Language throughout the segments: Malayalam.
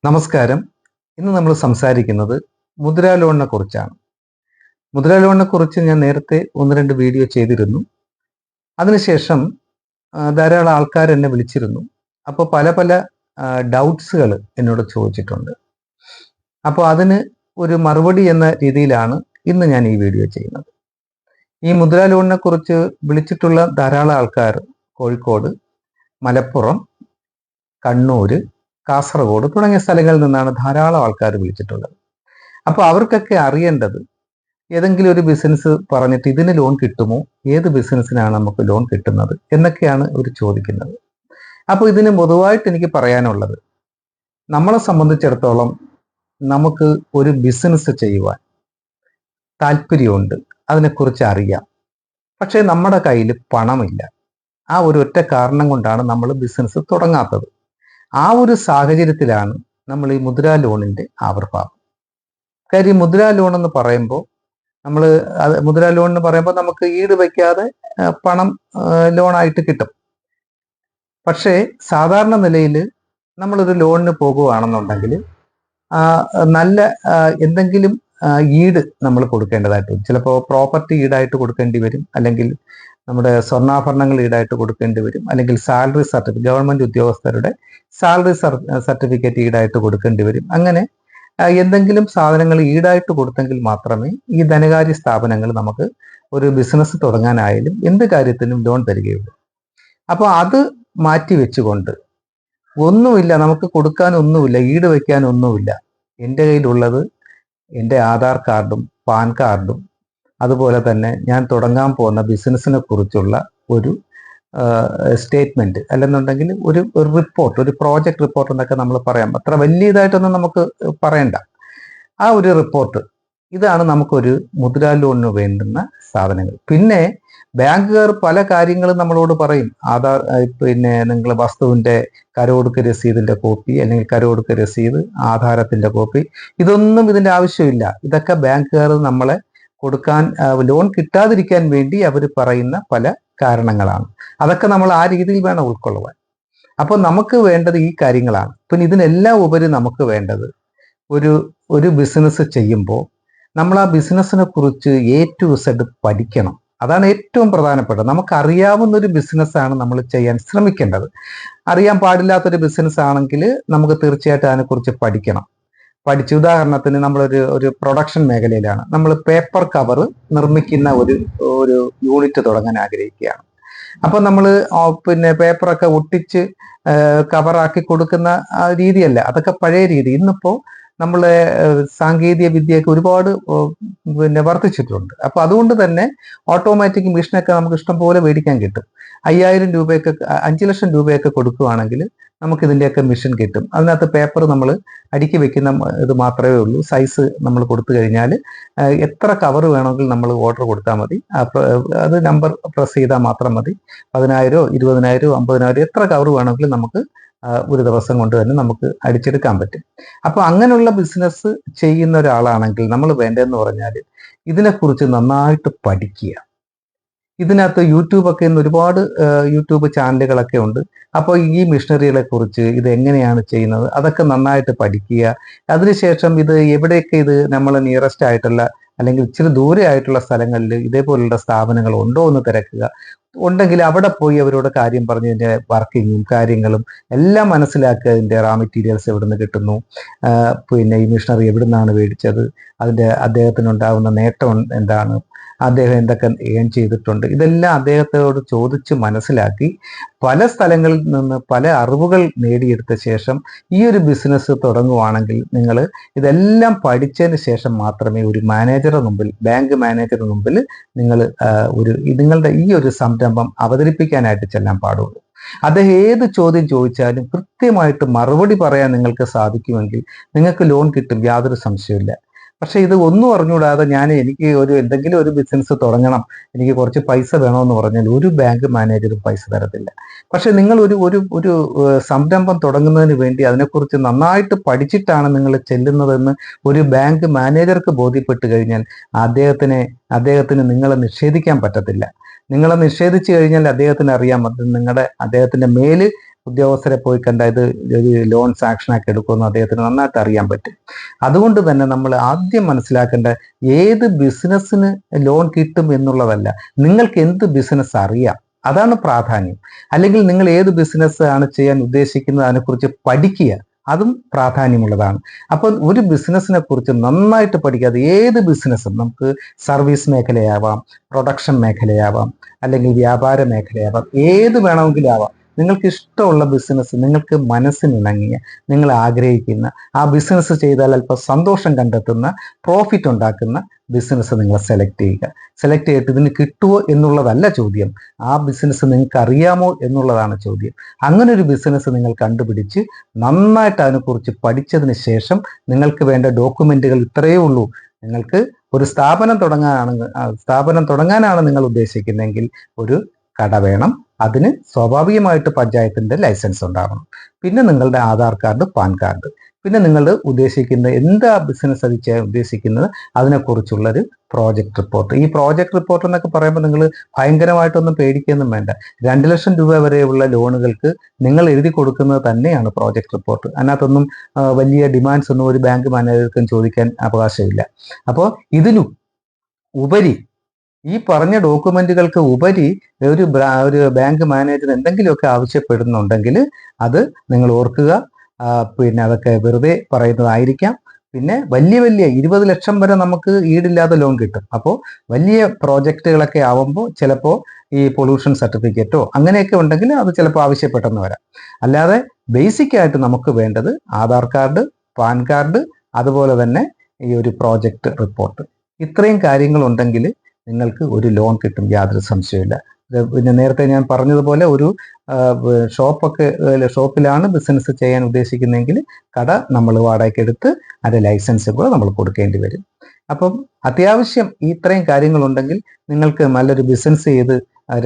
നമസ്കാരം. ഇന്ന് നമ്മൾ സംസാരിക്കുന്നത് മുദ്രാ ലോണിനെ കുറിച്ചാണ്. മുദ്രാ ലോണിനെ കുറിച്ച് ഞാൻ നേരത്തെ ഒന്ന് രണ്ട് വീഡിയോ ചെയ്തിരുന്നു. അതിനുശേഷം ധാരാളം ആൾക്കാർ എന്നെ വിളിച്ചിരുന്നു. അപ്പോൾ പല പല ഡൗട്ട്സുകൾ എന്നോട് ചോദിച്ചിട്ടുണ്ട്. അപ്പോൾ അതിന് ഒരു മറുപടി എന്ന രീതിയിലാണ് ഇന്ന് ഞാൻ ഈ വീഡിയോ ചെയ്യുന്നത്. ഈ മുദ്രാ ലോണിനെ കുറിച്ച് വിളിച്ചിട്ടുള്ള ധാരാളം ആൾക്കാർ കോഴിക്കോട്, മലപ്പുറം, കണ്ണൂർ, കാസർഗോഡ് തുടങ്ങിയ സ്ഥലങ്ങളിൽ നിന്നാണ് ധാരാളം ആൾക്കാർ വിളിച്ചിട്ടുള്ളത്. അപ്പോൾ അവർക്കൊക്കെ അറിയേണ്ടത്, ഏതെങ്കിലും ഒരു ബിസിനസ് പറഞ്ഞിട്ട് ഇതിന് ലോൺ കിട്ടുമോ, ഏത് ബിസിനസ്സിനാണ് നമുക്ക് ലോൺ കിട്ടുന്നത് എന്നൊക്കെയാണ് അവർ ചോദിക്കുന്നത്. അപ്പോൾ ഇതിന് പൊതുവായിട്ട് എനിക്ക് പറയാനുള്ളത്, നമ്മളെ സംബന്ധിച്ചിടത്തോളം നമുക്ക് ഒരു ബിസിനസ് ചെയ്യുവാൻ താല്പര്യമുണ്ട്, അതിനെക്കുറിച്ച് അറിയാം. പക്ഷേ നമ്മുടെ കയ്യിൽ പണമില്ല. ആ ഒരു ഒറ്റ കാരണം കൊണ്ടാണ് നമ്മൾ ബിസിനസ് തുടങ്ങാത്തത്. ആ ഒരു സാഹചര്യത്തിലാണ് നമ്മൾ ഈ മുദ്രാ ലോണിന്റെ ആവിർഭാവം. കാര്യം മുദ്രാ ലോൺ എന്ന് പറയുമ്പോൾ മുദ്രാ ലോൺ എന്ന് പറയുമ്പോൾ നമുക്ക് ഈട് വയ്ക്കാതെ പണം ലോണായിട്ട് കിട്ടും. പക്ഷേ സാധാരണ നിലയിൽ നമ്മളൊരു ലോണിന് പോകുകയാണെന്നുണ്ടെങ്കിൽ നല്ല എന്തെങ്കിലും ഈട് നമ്മൾ കൊടുക്കേണ്ടതായിട്ട് വരും. ചിലപ്പോൾ പ്രോപ്പർട്ടി ഈടായിട്ട് കൊടുക്കേണ്ടി വരും, അല്ലെങ്കിൽ നമ്മുടെ സ്വർണ്ണാഭരണങ്ങൾ ഈടായിട്ട് കൊടുക്കേണ്ടി വരും, അല്ലെങ്കിൽ സാലറി സർട്ടിഫിക്കറ്റ്, ഗവൺമെന്റ് ഉദ്യോഗസ്ഥരുടെ സാലറി സർട്ടിഫിക്കറ്റ് ഈടായിട്ട് കൊടുക്കേണ്ടി വരും. അങ്ങനെ എന്തെങ്കിലും സാധനങ്ങൾ ഈടായിട്ട് കൊടുത്തെങ്കിൽ മാത്രമേ ഈ ധനകാര്യ സ്ഥാപനങ്ങൾ നമുക്ക് ഒരു ബിസിനസ് തുടങ്ങാനായാലും എന്ത് കാര്യത്തിനും ലോൺ തരികയുള്ളൂ. അപ്പോൾ അത് മാറ്റി വെച്ചുകൊണ്ട് ഒന്നുമില്ല, നമുക്ക് കൊടുക്കാനൊന്നുമില്ല, ഈട് വയ്ക്കാനൊന്നുമില്ല, എൻ്റെ കയ്യിലുള്ളത് എൻ്റെ ആധാർ കാർഡും പാൻ കാർഡും അതുപോലെ തന്നെ ഞാൻ തുടങ്ങാൻ പോകുന്ന ബിസിനസ്സിനെ കുറിച്ചുള്ള ഒരു സ്റ്റേറ്റ്മെന്റ്, അല്ലെന്നുണ്ടെങ്കിൽ ഒരു റിപ്പോർട്ട്, ഒരു പ്രോജക്റ്റ് റിപ്പോർട്ട് എന്നൊക്കെ നമ്മൾ പറയാം. അത്ര വലിയതായിട്ടൊന്നും നമുക്ക് പറയണ്ട. ആ ഒരു റിപ്പോർട്ട്, ഇതാണ് നമുക്കൊരു മുദ്രാ ലോണിന് വേണ്ടുന്ന സാധനങ്ങൾ. പിന്നെ ബാങ്കുകാർ പല കാര്യങ്ങളും നമ്മളോട് പറയും. ആധാർ, പിന്നെ നിങ്ങൾ വസ്തുവിന്റെ കരമൊടുക്ക് രസീതിന്റെ കോപ്പി, അല്ലെങ്കിൽ കരമൊടുക്ക് രസീത്, ആധാരത്തിന്റെ കോപ്പി, ഇതൊന്നും ഇതിന്റെ ആവശ്യമില്ല. ഇതൊക്കെ ബാങ്കുകാർ നമ്മളെ കൊടുക്കാൻ, ലോൺ കിട്ടാതിരിക്കാൻ വേണ്ടി അവർ പറയുന്ന പല കാരണങ്ങളാണ്. അതൊക്കെ നമ്മൾ ആ രീതിയിൽ വേണം ഉൾക്കൊള്ളുവാൻ. അപ്പോൾ നമുക്ക് വേണ്ടത് ഈ കാര്യങ്ങളാണ്. പിന്നെ ഇതിനെല്ലാം ഉപരി നമുക്ക് വേണ്ടത്, ഒരു ബിസിനസ് ചെയ്യുമ്പോൾ നമ്മൾ ആ ബിസിനസ്സിനെ കുറിച്ച് A to Z പഠിക്കണം. അതാണ് ഏറ്റവും പ്രധാനപ്പെട്ടത്. നമുക്കറിയാവുന്ന ഒരു ബിസിനസ്സാണ് നമ്മൾ ചെയ്യാൻ ശ്രമിക്കേണ്ടത്. അറിയാൻ പാടില്ലാത്തൊരു ബിസിനസ് ആണെങ്കിൽ നമുക്ക് തീർച്ചയായിട്ടും അതിനെക്കുറിച്ച് പഠിക്കണം. ഉദാഹരണത്തിന് ഒരു പ്രൊഡക്ഷൻ മേഖലയിലാണ്, നമ്മൾ പേപ്പർ കവർ നിർമ്മിക്കുന്ന ഒരു യൂണിറ്റ് തുടങ്ങാൻ ആഗ്രഹിക്കുകയാണ്. അപ്പൊ നമ്മൾ പിന്നെ പേപ്പറൊക്കെ ഒട്ടിച്ച് കവറാക്കി കൊടുക്കുന്ന രീതിയല്ല, അതൊക്കെ പഴയ രീതി. ഇന്നിപ്പോ നമ്മളെ സാങ്കേതിക വിദ്യയൊക്കെ ഒരുപാട് പിന്നെ വർദ്ധിച്ചിട്ടുണ്ട്. അപ്പൊ അതുകൊണ്ട് തന്നെ ഓട്ടോമാറ്റിക് മെഷീനൊക്കെ നമുക്ക് ഇഷ്ടം പോലെ മേടിക്കാൻ കിട്ടും. 5000 രൂപയൊക്കെ, 5 ലക്ഷം രൂപയൊക്കെ കൊടുക്കുകയാണെങ്കിൽ നമുക്ക് ഇതിൻ്റെയൊക്കെ മെഷീൻ കിട്ടും. അതിനകത്ത് പേപ്പർ നമ്മൾ അടുക്കി വെക്കുന്ന ഇത് മാത്രമേ ഉള്ളൂ. സൈസ് നമ്മൾ കൊടുത്തു കഴിഞ്ഞാൽ എത്ര കവർ വേണമെങ്കിൽ നമ്മൾ ഓർഡർ കൊടുത്താൽ മതി. അത് നമ്പർ പ്രസ് ചെയ്താൽ മാത്രം മതി. 10,000, 20,000, 50,000 എത്ര കവർ വേണമെങ്കിലും നമുക്ക് ഒരു ദിവസം കൊണ്ട് തന്നെ നമുക്ക് അടിച്ചെടുക്കാൻ പറ്റും. അപ്പോൾ അങ്ങനെയുള്ള ബിസിനസ് ചെയ്യുന്ന ഒരാളാണെങ്കിൽ നമ്മൾ വേണ്ടതെന്ന് പറഞ്ഞാൽ ഇതിനെക്കുറിച്ച് നന്നായിട്ട് പഠിക്കുക. ഇതിനകത്ത് യൂട്യൂബൊക്കെ ഇന്ന് ഒരുപാട് യൂട്യൂബ് ചാനലുകളൊക്കെ ഉണ്ട്. അപ്പോൾ ഈ മിഷനറികളെ കുറിച്ച്, ഇത് എങ്ങനെയാണ് ചെയ്യുന്നത്, അതൊക്കെ നന്നായിട്ട് പഠിക്കുക. അതിനുശേഷം ഇത് എവിടെയൊക്കെ ഇത് നമ്മൾ നിയറസ്റ്റ് ആയിട്ടുള്ള, അല്ലെങ്കിൽ ഇച്ചിരി ദൂരെ ആയിട്ടുള്ള സ്ഥലങ്ങളിൽ ഇതേപോലുള്ള സ്ഥാപനങ്ങൾ ഉണ്ടോ എന്ന് തിരക്കുക. ഉണ്ടെങ്കിൽ അവിടെ പോയി അവരോട് കാര്യം പറഞ്ഞ് ഇതിൻ്റെ വർക്കിങ്ങും കാര്യങ്ങളും എല്ലാം മനസ്സിലാക്കുക. ഇതിൻ്റെ റാ മെറ്റീരിയൽസ് എവിടെ നിന്ന് കിട്ടുന്നു, പിന്നെ ഈ മിഷനറി എവിടെ നിന്നാണ് മേടിച്ചത്, അദ്ദേഹത്തിനുണ്ടാകുന്ന നേട്ടം എന്താണ്, അദ്ദേഹം എന്തൊക്കെ ഏൺ ചെയ്തിട്ടുണ്ട്, ഇതെല്ലാം അദ്ദേഹത്തോട് ചോദിച്ച് മനസ്സിലാക്കി പല സ്ഥലങ്ങളിൽ നിന്ന് പല അറിവുകൾ നേടിയെടുത്ത ശേഷം ഈ ഒരു ബിസിനസ് തുടങ്ങുവാണെങ്കിൽ നിങ്ങൾ ഇതെല്ലാം പഠിച്ചതിന് ശേഷം മാത്രമേ ഒരു മാനേജറുടെ മുമ്പിൽ, ബാങ്ക് മാനേജറുടെ മുമ്പിൽ നിങ്ങൾ നിങ്ങളുടെ ഈ ഒരു സംരംഭം അവതരിപ്പിക്കാനായിട്ട് ചെല്ലാൻ പാടുള്ളൂ. അദ്ദേഹം ഏത് ചോദ്യം ചോദിച്ചാലും കൃത്യമായിട്ട് മറുപടി പറയാൻ നിങ്ങൾക്ക് സാധിക്കുമെങ്കിൽ നിങ്ങൾക്ക് ലോൺ കിട്ടും, യാതൊരു സംശയമില്ല. പക്ഷെ ഇത് ഒന്നും അറിഞ്ഞുകൂടാതെ എനിക്ക് എന്തെങ്കിലും ഒരു ബിസിനസ് തുടങ്ങണം, എനിക്ക് കുറച്ച് പൈസ വേണമെന്ന് പറഞ്ഞാൽ ഒരു ബാങ്ക് മാനേജറും പൈസ തരത്തില്ല. പക്ഷെ നിങ്ങൾ ഒരു സംരംഭം തുടങ്ങുന്നതിന് വേണ്ടി അതിനെക്കുറിച്ച് നന്നായിട്ട് പഠിച്ചിട്ടാണ് നിങ്ങൾ ചെല്ലുന്നതെന്ന് ഒരു ബാങ്ക് മാനേജർക്ക് ബോധ്യപ്പെട്ട് കഴിഞ്ഞാൽ അദ്ദേഹത്തിന് നിങ്ങളെ നിഷേധിക്കാൻ പറ്റത്തില്ല. നിങ്ങളെ നിഷേധിച്ചു കഴിഞ്ഞാൽ അദ്ദേഹത്തിന് അറിയാം, അദ്ദേഹത്തിന്റെ മേല് ഉദ്യോഗസ്ഥരെ പോയി കണ്ട ഇത് ഒരു ലോൺ സാങ്ഷനാക്കി എടുക്കുമെന്ന് അദ്ദേഹത്തിന് നന്നായിട്ട് അറിയാൻ പറ്റും. അതുകൊണ്ട് തന്നെ നമ്മൾ ആദ്യം മനസ്സിലാക്കേണ്ട ഏത് ബിസിനസ്സിന് ലോൺ കിട്ടും എന്നുള്ളതല്ല, നിങ്ങൾക്ക് എന്ത് ബിസിനസ് അറിയാം അതാണ് പ്രാധാന്യം. അല്ലെങ്കിൽ നിങ്ങൾ ഏത് ബിസിനസ് ആണ് ചെയ്യാൻ ഉദ്ദേശിക്കുന്നത് അതിനെക്കുറിച്ച് പഠിക്കുക, അതും പ്രാധാന്യമുള്ളതാണ്. അപ്പം ഒരു ബിസിനസ്സിനെ കുറിച്ച് നന്നായിട്ട് പഠിക്കാതെ ഏത് ബിസിനസ്സും, നമുക്ക് സർവീസ് മേഖലയാവാം, പ്രൊഡക്ഷൻ മേഖലയാവാം, അല്ലെങ്കിൽ വ്യാപാര മേഖലയാവാം, ഏത് വേണമെങ്കിലും ആവാം, നിങ്ങൾക്ക് ഇഷ്ടമുള്ള ബിസിനസ്, നിങ്ങൾക്ക് മനസ്സിനിണങ്ങിയ, നിങ്ങൾ ആഗ്രഹിക്കുന്ന ആ ബിസിനസ് ചെയ്താൽ അല്പം സന്തോഷം കണ്ടെത്തുന്ന, പ്രോഫിറ്റ് ഉണ്ടാക്കുന്ന ബിസിനസ് നിങ്ങൾ സെലക്ട് ചെയ്യുക. സെലക്ട് ചെയ്തിട്ട് ഇതിന് കിട്ടുമോ എന്നുള്ളതല്ല ചോദ്യം, ആ ബിസിനസ് നിങ്ങൾക്ക് അറിയാമോ എന്നുള്ളതാണ് ചോദ്യം. അങ്ങനെ ഒരു ബിസിനസ് നിങ്ങൾ കണ്ടുപിടിച്ച് നന്നായിട്ട് അതിനെക്കുറിച്ച് പഠിച്ചതിന് ശേഷം നിങ്ങൾക്ക് വേണ്ട ഡോക്യുമെന്റുകൾ ഇത്രയേ ഉള്ളൂ. നിങ്ങൾക്ക് ഒരു സ്ഥാപനം തുടങ്ങാനാണ് നിങ്ങൾ ഉദ്ദേശിക്കുന്നതെങ്കിൽ ഒരു കട വേണം. അതിന് സ്വാഭാവികമായിട്ട് പഞ്ചായത്തിന്റെ ലൈസൻസ് ഉണ്ടാവണം. പിന്നെ നിങ്ങളുടെ ആധാർ കാർഡ്, പാൻ കാർഡ്, പിന്നെ നിങ്ങൾ ഉദ്ദേശിക്കുന്ന എന്താ ബിസിനസ് അത് ചെയ്യാൻ ഉദ്ദേശിക്കുന്നത് അതിനെക്കുറിച്ചുള്ളൊരു പ്രോജക്റ്റ് റിപ്പോർട്ട്. ഈ പ്രോജക്റ്റ് റിപ്പോർട്ട് എന്നൊക്കെ പറയുമ്പോൾ നിങ്ങൾ ഭയങ്കരമായിട്ടൊന്നും പേടിക്കൊന്നും വേണ്ട. 2 ലക്ഷം രൂപ വരെയുള്ള ലോണുകൾക്ക് നിങ്ങൾ എഴുതി കൊടുക്കുന്നത് തന്നെയാണ് പ്രോജക്റ്റ് റിപ്പോർട്ട്. അതിനകത്തൊന്നും വലിയ ഡിമാൻഡ്സ് ഒന്നും ഒരു ബാങ്ക് മാനേജർക്കും ചോദിക്കാൻ അവകാശമില്ല. അപ്പോൾ ഇതിനും ഉപരി, ഈ പറഞ്ഞ ഡോക്യുമെന്റുകൾക്ക് ഉപരി ഒരു ബാങ്ക് മാനേജർ എന്തെങ്കിലുമൊക്കെ ആവശ്യപ്പെടുന്നുണ്ടെങ്കിൽ അത് നിങ്ങൾ ഓർക്കുക. പിന്നെ അതൊക്കെ വെറുതെ പറയുന്നതായിരിക്കാം. പിന്നെ വലിയ 20 ലക്ഷം വരെ നമുക്ക് ഈടില്ലാതെ ലോൺ കിട്ടും. അപ്പോൾ വലിയ പ്രോജക്റ്റുകളൊക്കെ ആവുമ്പോൾ ചിലപ്പോൾ ഈ പൊല്യൂഷൻ സർട്ടിഫിക്കറ്റോ അങ്ങനെയൊക്കെ ഉണ്ടെങ്കിൽ അത് ചിലപ്പോൾ ആവശ്യപ്പെട്ടെന്ന് വരാം. അല്ലാതെ ബേസിക് ആയിട്ട് നമുക്ക് വേണ്ടത് ആധാർ കാർഡ്, പാൻ കാർഡ്, അതുപോലെ തന്നെ ഈ ഒരു പ്രോജക്റ്റ് റിപ്പോർട്ട്. ഇത്രയും കാര്യങ്ങളുണ്ടെങ്കിൽ നിങ്ങൾക്ക് ഒരു ലോൺ കിട്ടും, യാതൊരു സംശയമില്ല. പിന്നെ നേരത്തെ ഞാൻ പറഞ്ഞതുപോലെ ഒരു ഷോപ്പിലാണ് ബിസിനസ് ചെയ്യാൻ ഉദ്ദേശിക്കുന്നതെങ്കിൽ കട നമ്മൾ വാടകയ്ക്ക് എടുത്ത് അതിൻ്റെ ലൈസൻസ് കൂടെ നമ്മൾ കൊടുക്കേണ്ടി വരും. അപ്പം അത്യാവശ്യം ഇത്രയും കാര്യങ്ങളുണ്ടെങ്കിൽ നിങ്ങൾക്ക് നല്ലൊരു ബിസിനസ് ചെയ്ത്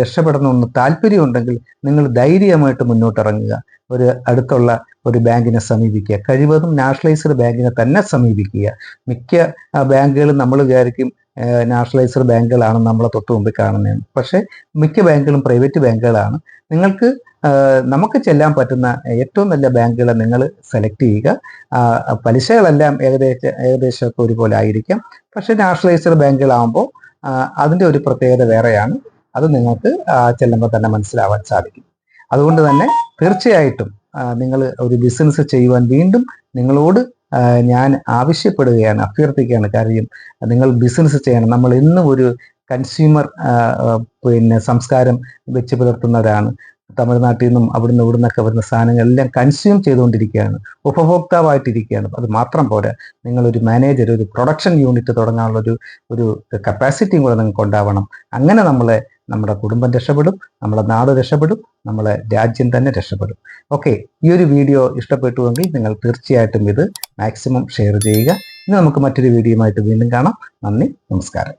രക്ഷപ്പെടണമെന്ന് താല്പര്യമുണ്ടെങ്കിൽ നിങ്ങൾ ധൈര്യമായിട്ട് മുന്നോട്ടിറങ്ങുക. ഒരു അടുത്തുള്ള ഒരു ബാങ്കിനെ സമീപിക്കുക, കഴിവതും നാഷണലൈസ്ഡ് ബാങ്കിനെ തന്നെ സമീപിക്കുക. മിക്ക ബാങ്കുകളും നമ്മൾ വിചാരിക്കും നാഷണലൈസ്ഡ് ബാങ്കുകളാണ് നമ്മളെ തൊട്ട് മുമ്പിൽ കാണുന്നത്. പക്ഷേ മിക്ക ബാങ്കുകളും പ്രൈവറ്റ് ബാങ്കുകളാണ്. നമുക്ക് ചെല്ലാൻ പറ്റുന്ന ഏറ്റവും നല്ല ബാങ്കുകളെ നിങ്ങൾ സെലക്ട് ചെയ്യുക. പലിശകളെല്ലാം ഏകദേശമൊക്കെ ഒരുപോലെ ആയിരിക്കാം. പക്ഷേ നാഷണലൈസ്ഡ് ബാങ്കുകളാകുമ്പോൾ അതിൻ്റെ ഒരു പ്രത്യേകത വേറെയാണ്. അത് നിങ്ങൾക്ക് ചെല്ലുമ്പോൾ തന്നെ മനസ്സിലാവാൻ സാധിക്കും. അതുകൊണ്ട് തന്നെ തീർച്ചയായിട്ടും നിങ്ങൾ ഒരു ബിസിനസ് ചെയ്യുവാൻ വീണ്ടും നിങ്ങളോട് ഞാൻ ആവശ്യപ്പെടുകയാണ്, അഭ്യർത്ഥിക്കുകയാണ്. കാര്യം നിങ്ങൾ ബിസിനസ് ചെയ്യണം. നമ്മൾ ഇന്നും ഒരു കൺസ്യൂമർ സംസ്കാരം വെച്ച് പുലർത്തുന്നവരാണ്. തമിഴ്നാട്ടിൽ നിന്നും അവിടുന്ന് ഇവിടുന്നൊക്കെ വരുന്ന സാധനങ്ങളെല്ലാം കൺസ്യൂം ചെയ്തുകൊണ്ടിരിക്കുകയാണ്, ഉപഭോക്താവായിട്ടിരിക്കുകയാണ്. അത് മാത്രം പോരാ, നിങ്ങളൊരു മാനേജർ, ഒരു പ്രൊഡക്ഷൻ യൂണിറ്റ് തുടങ്ങാനുള്ള ഒരു കപ്പാസിറ്റിയും കൂടെ നിങ്ങൾക്ക് ഉണ്ടാവണം. അങ്ങനെ നമ്മുടെ കുടുംബം രക്ഷപ്പെടും, നമ്മുടെ നാട് രക്ഷപ്പെടും, നമ്മളെ രാജ്യം തന്നെ രക്ഷപ്പെടും. ഓക്കെ, ഈ ഒരു വീഡിയോ ഇഷ്ടപ്പെട്ടുവെങ്കിൽ നിങ്ങൾ തീർച്ചയായിട്ടും ഇത് മാക്സിമം ഷെയർ ചെയ്യുക. ഇനി നമുക്ക് മറ്റൊരു വീഡിയോയുമായിട്ട് വീണ്ടും കാണാം. നന്ദി, നമസ്കാരം.